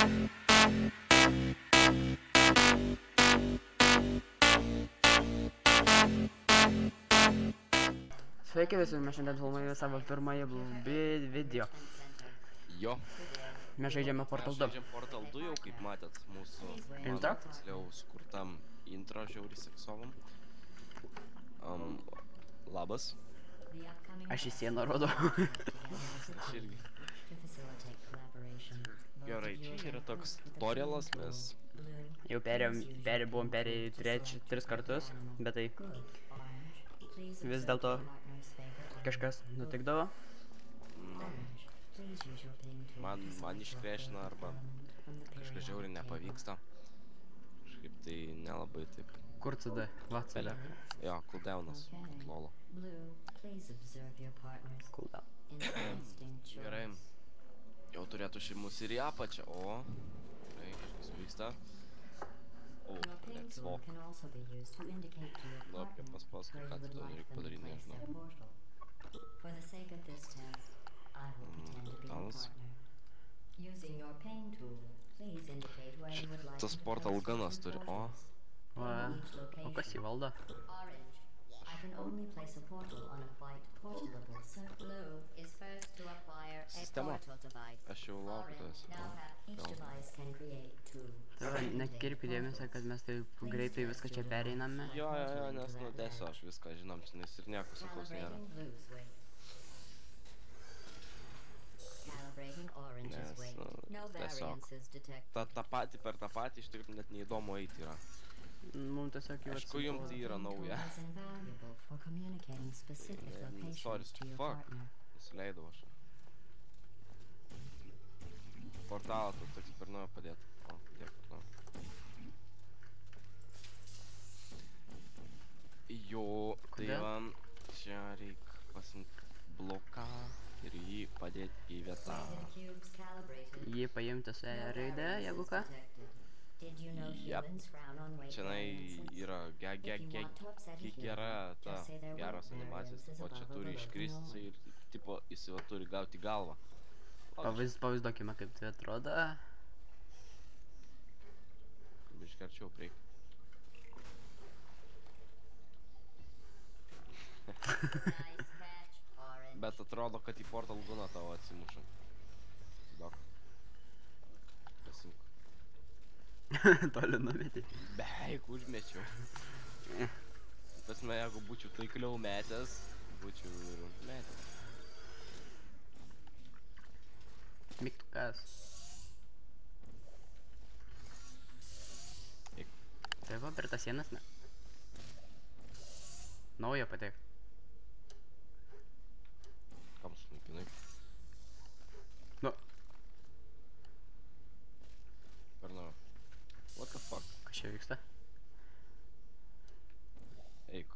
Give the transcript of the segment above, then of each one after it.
Sveiki visi, mes šiandien filmuojame savo pirmąją video. Jo. Mes žaidžiame Portal 2. Mes žaidžiam Portal 2 jau, kaip matėt, mūsų Intro? tiksliau sukurtam intro žiauriai seksualam. Labas. Aš į sieną rodau. Aš irgi. Gerai, čia yra toks tutorialas, mes... Jau buvom perėję 3 kartus, bet tai vis dėlto kažkas nutikdavo. Man iškrešina arba kažkas žiauriai nepavyksta. Kažkaip tai nelabai taip. Kur CD? Va, CD. Jo, cooldownas. Lolo. Cooldown. Gerai. Jau turėtų šimus ir į apačią. O, gerai, kažkas vyksta. O, let's walk. Lauk, paspausk, ką tu reikia padaryti, nežinau. Portalas. Šitas portal ganas turi, o. Va, o kas jį valdo? Sistema. Aš jau laukiu tavęs. Tai va, nekirpi dėmesio, kad mes taip greitai viską čia pereiname. Jo, nes nu tiesiog viską žinom, nes ir nieko sunkaus nėra. Nes, nu, tiesiog. Ta pati per tą patį iš tikrųjų net neįdomu eiti yra. Mums tiesiog jau Aišku, jums tai yra nauja. Sorry, fuck. Nusileidau aš. Portalą tu toks per naujo padėt. O, tiek per naujo. Jo, tai man čia reik pasimt bloką ir jį padėt į vietą. Jį paimti su E raide, jeigu ką. Jep. Čianai yra gera ta geros animacijos, o čia turi iškristi ir tipo jis va turi gauti galvą. Pavaizduokime, kaip tai atrodo. Biškį arčiau prieik. Bet atrodo, kad į Portal Gunną tavo atsimuša. Dok. Pasimk. Toli numetė. Beveik užmečiau. Pasme, jeigu būčiau taikliau metęs, būčiau ir metęs. Mygtukas. Eik. Tai va, per tas sienas, ne? Naują patek. Kam sunaipinai? Nu. Per naujo. What the fuck? Kas čia vyksta? Eik.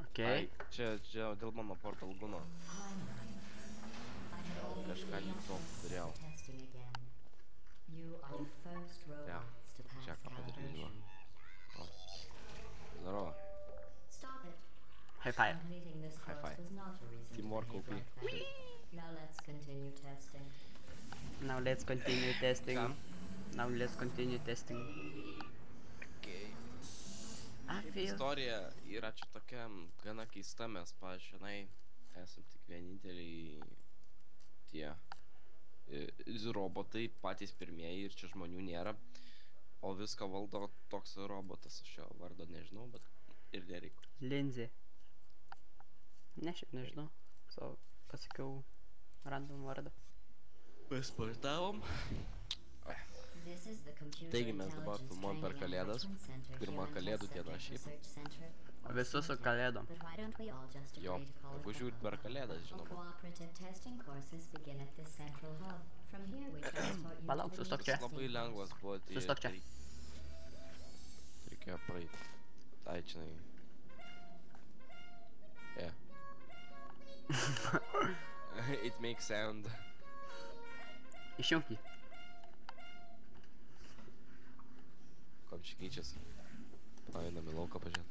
Okei. Čia dėl mano Portal Gunno. Kažką ne to padariau. Ja, čia ką padarydama. O. Zdarova. High five. High five. Teamwork OP. Now let's continue testing. Kam? Now let's continue testing. Istorija yra čia tokia gana keista, mes pažiūrėjai, esam tik vieninteliai tie robotai, patys pirmieji ir čia žmonių nėra, o viską valdo toks robotas, aš jo vardo nežinau, bet ir nereikia. Lindsay. Ne, šiaip nežinau, savo pasakiau random vardą. Pasportavom. Taigi mes dabar filmuojam per kalėdas, pirmą kalėdų dieną šiaip. Visus su kalėdom. Jo, jeigu žiūrit per kalėdas, žinoma. Palauk, sustok čia. Labai lengvas buvo. Sustok čia. Reikėjo praeiti. Tai čia. Yeah. It makes sound. Išjunk jį. Kam čia keičiasi? Einam į lauką pažiūrėt.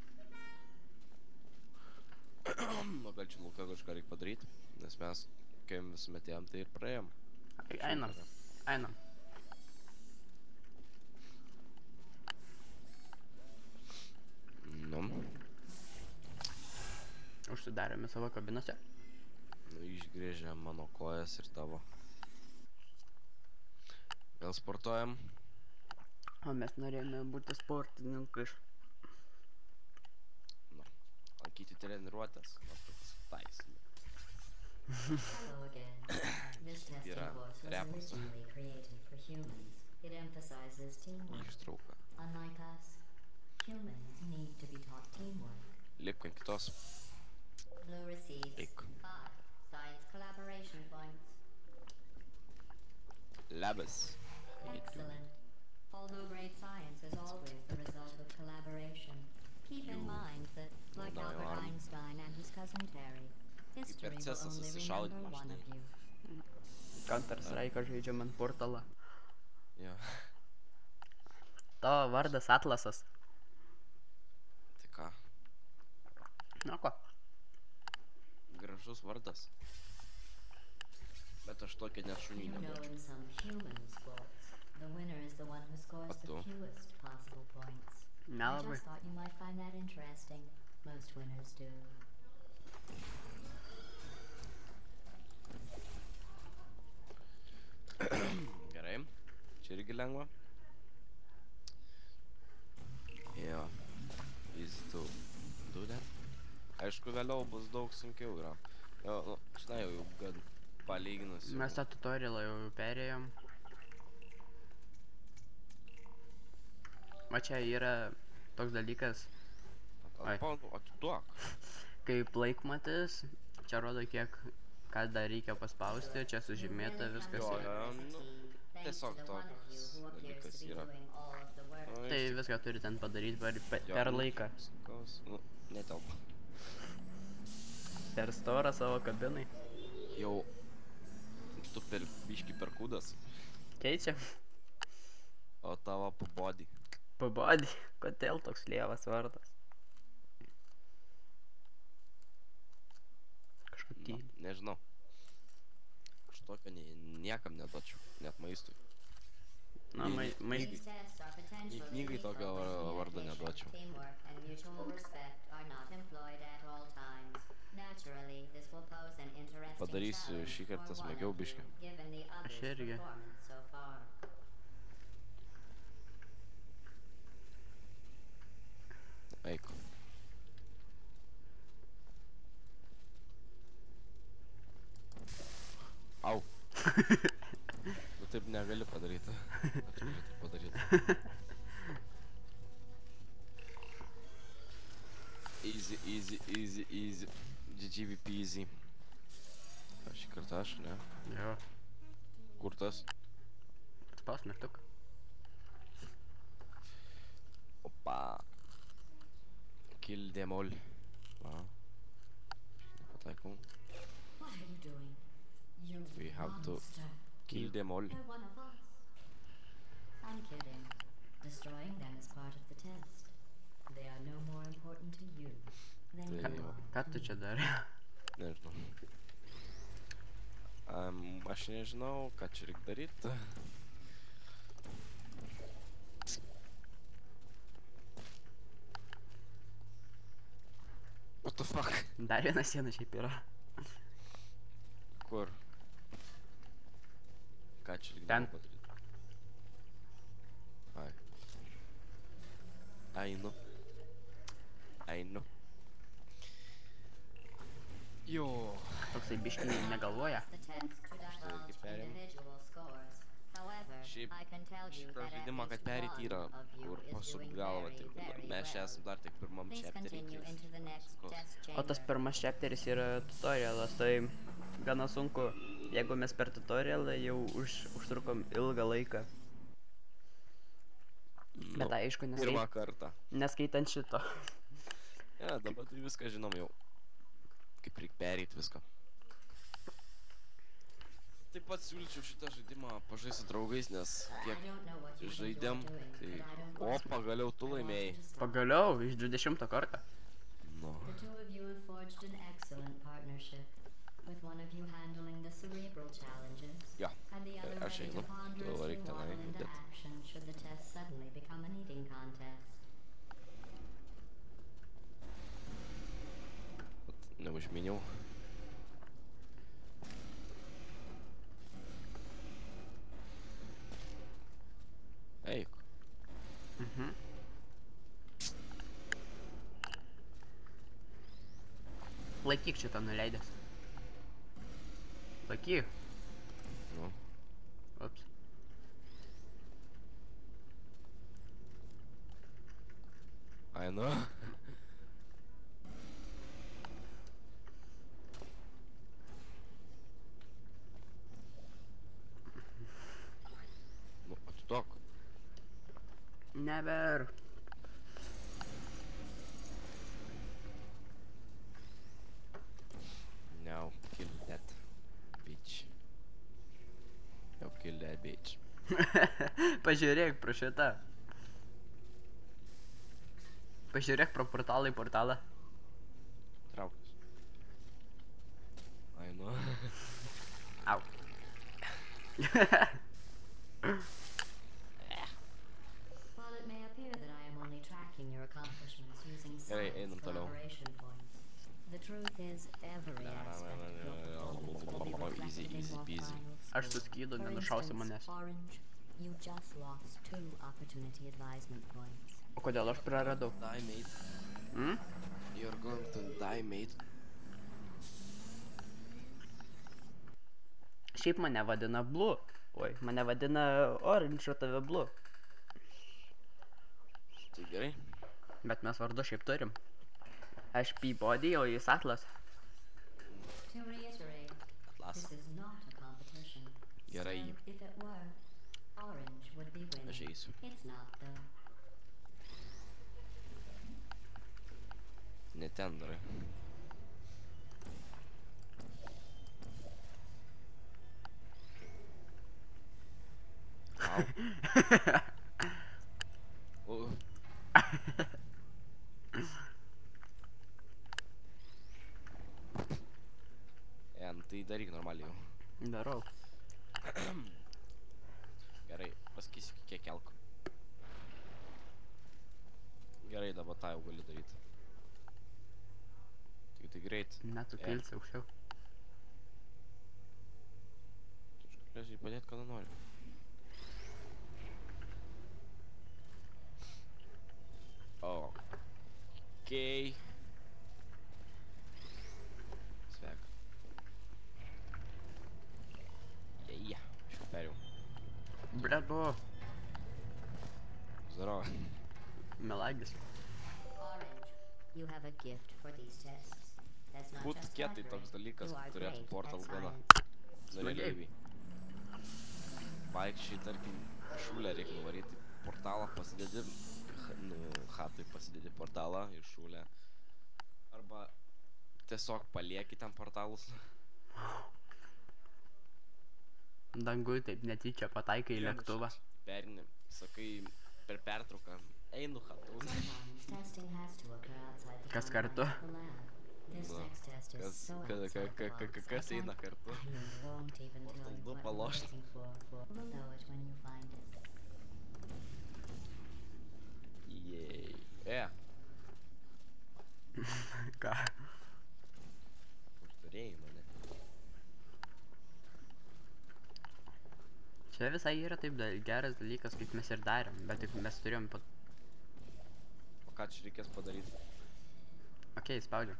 O gal čia lauką kažką reikia padaryti, nes mes, kai visuomet ėjom, tai ir praėjom. Einam. Einam. Nu, Užsidarėme savo kabinose. Išgrėžė mano kojas ir tavo. Gal sportuojam? O mes norėjome būti sportininkais. Nu, lankyti treniruotės. Taisime. Hello again. This testing Yra course was repas. originally created for humans. It emphasizes teamwork. Ištrauka. Unlike us, humans need to be taught teamwork. Lipk ant kitos. Blue receives Eik. 5 science collaboration points. Labas. Excellent. Although great science is always the result of collaboration, keep in mind that, like No, Albert I'm- Einstein and his cousin Terry, history will Hipercesas only susišaudyt remember one of mažinai. you. Counter-Strike žaidžiam ant portalą. Jo. Tavo vardas Atlasas. Tai ką? Na ko? Gražus vardas. Bet aš tokį net šunį You know, neduočiau. in some human sports, the winner is the one who scores the What the? fewest possible points. I Nelabai. just thought you might find that interesting. Most winners do. Gerai. Čia irgi lengva. Jo. Easy to do that. Aišku, vėliau bus daug sunkiau yra. Jo, nu, žinai, jau gan palyginus. jau- Mes tą tutorialą jau perėjom. Va čia yra toks dalykas, Ai. Atiduok. kaip laikmatis. Čia rodo kiek, ką dar reikia paspausti. Čia sužymėta viskas. Jo, yra. jo, nu, tiesiog toks dalykas yra. Nu, Tai iš viską turi ten padaryti Jo, per nu, laiką. sunkaus, nu, netelpa. Per storą savo kabinai. Jau tu per biškį per kūdas, Keičia. o tavo pabodį. Pabodį. Kodėl toks lievas vardas? Kažkaip Nu, tyli. nežinau. Aš tokio niekam neduočiau, net maistui. Na, Nei maistas. These tests are potentially knygai tokio lethal when vardo communication, neduočiau. teamwork, and mutual respect are not employed at all times. Naturally, this will pose an interesting Padarysiu challenge šį kartą for one smagiau of you, biškį. given the other's irgi. performance so far. Eik. Au. Nu taip negali padaryti. Aš galiu taip padaryti. Easy, easy, easy, easy. GGVP easy. Šį kartą aš, ne? Jo. Kur tas? Spaus mygtuką. Opa. Kill them all. Va. Nepataikau. What are you doing? You We have to monster. kill them all. They're one of us. I'm kidding. Destroying them is part of the test. They are no more important to you than you Tai- are. Ką tu čia darai? Nežinau. Aš nežinau, ką čia reikia daryti. What the fuck? Dar viena siena šiaip yra. Kur? Ką čia reikia Ten. padaryti? Ai. Einu. Einu. Jo. Toksai biškį negalvoja. The test to divulge perėm. individual scores. However, Šiaip I can tell you šitą that at žaidimą, kad least pereit one yra, of you kur is pasuk doing galvą, very, tai very mes čia well. esam dar tik pirmam Please chapterį. continue into the next Skos. test O tas chamber. pirmas chapteris yra tutorialas, tai gana sunku. Jeigu mes per tutorialą jau užtrukom ilgą laiką. Bet aišku, Pirmą kartą. neskaitant šito. Ja, dabar tai viską žinom jau. Kaip reikia pereit viską. Taip pat siūlyčiau šitą žaidimą pažaisti su draugais, nes I tiek don't know what you think žaidėm, you're doing, tai... but I don't O, want to. pagaliau tu I want laimėjai. you to stop. Pagaliau, iš 20 kartą. Nu. The two of you have forged an excellent partnership. with one of you handling the cerebral challenges, Jo, and the other aš ready to einu. ponderously Reik tenai waddle into judėt. action should the test suddenly become an eating contest. Neužminiau. Eik. Laikyk šitą nuleidęs. Laikyk. Nu. Ups. Ai, nu. Nu, atstok. Never. Now kill that bitch. Now kill that bitch. Pažiūrėk pro šitą. Pažiūrėk pro portalą į portalą. Trauktis. Ai, nu. Au. While it may appear that I am only tracking your accomplishments using science einam toliau. collaboration points, the truth is every aspect of your performance will be reflected in Easy your peasy. final Aš score. suskydu, For nenušausi instance, manęs. Orange, you just lost 2 opportunity advisement points. O kodėl aš praradau? Die, mate. Hmm? You're going to die, mate. Šiaip mane vadina Blue. Oi, mane vadina Orange, o tave Blue. Tai gerai. Bet mes vardu šiaip turim. Aš Peabody, o jis Atlas. To reiterate, Atlas. this is not a competition. Gerai. Still, if it were, Orange would be winning. Aš eisiu. It's not though. Ne ten darai. Au. O. Nu tai daryk normaliai jau. Darau. Gerai, pasakysiu kiek kelk. Gerai, dabar tą jau gali daryti. Tik tai greit. Ne, tu kilsi aukščiau. Tu galėsi padėti, kada nori. Okei. Sveiką. Jeja, aš jau perėjau. Bravo. Zdaro. Melagis. Orange, you have a gift for these tests. That's not Būt just kietai flattering. toks dalykas, You are kad turėtų great portal at gana. science. Nerealiai. Vaikščiai, tarkim, šulę reikia nuvaryti portalą, pasidėdi, hatai pasidėdi portalą ir šulę. Arba tiesiog palieki ten portalus. Dangui taip netyčia pataikai į lėktuvą. Perini, sakai, per pertrauką, einu hatu. Sometimes testing has to occur outside the Kas confines kartu? of the lab. This Nu, next test is so outside the box, kas I eina can't- kartu? I won't even tell Portal you du what I'm palošt. waiting for. You'll know it when you find it. Jei. Ką? Kur turėjai mane? Čia visai yra taip geras dalykas, kaip mes ir darėm, bet tik mes turėjom pat... O ką čia reikės padaryti? Okei, spaudžiu.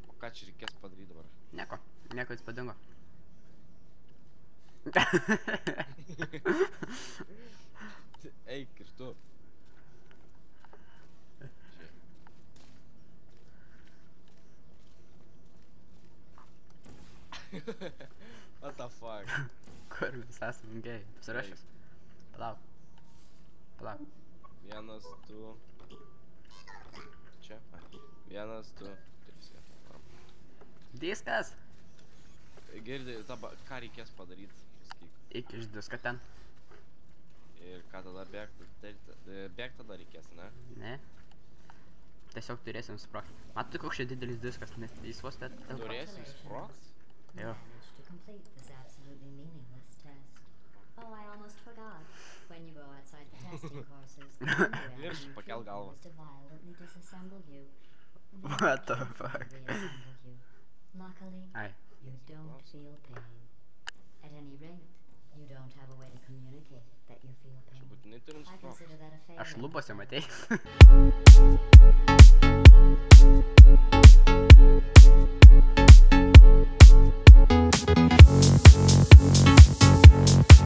O ką čia reikės padaryti dabar? Nieko įspūdingo. Eik ir tu. What the fuck? Kur mes esam gei? Apsirašęs. Palauk. Palauk. 1, 2. Čia? Ai. 1, 2, 3. Diskas! Girdi, ką reikės padaryti? Sakyk. Iki iš disko ten. Ir ką tada bėgti? Bėgti tada reikės, ne? Ne. Tiesiog turėsim sprogti. Matai, koks čia didelis diskas, nes jis vos net... Turėsim sprogt? You managed to complete this absolutely meaningless test. Oh, I almost forgot. When you go outside the testing courses, the only way Virš, pakel galvą. is to violently disassemble you. What the fuck? Reassemble you. Luckily, Ai. you don't feel pain. At any rate, you don't have a way to communicate that you feel pain. Čia būtinai turim I sprogti. consider that a failure. Aš lubose matei?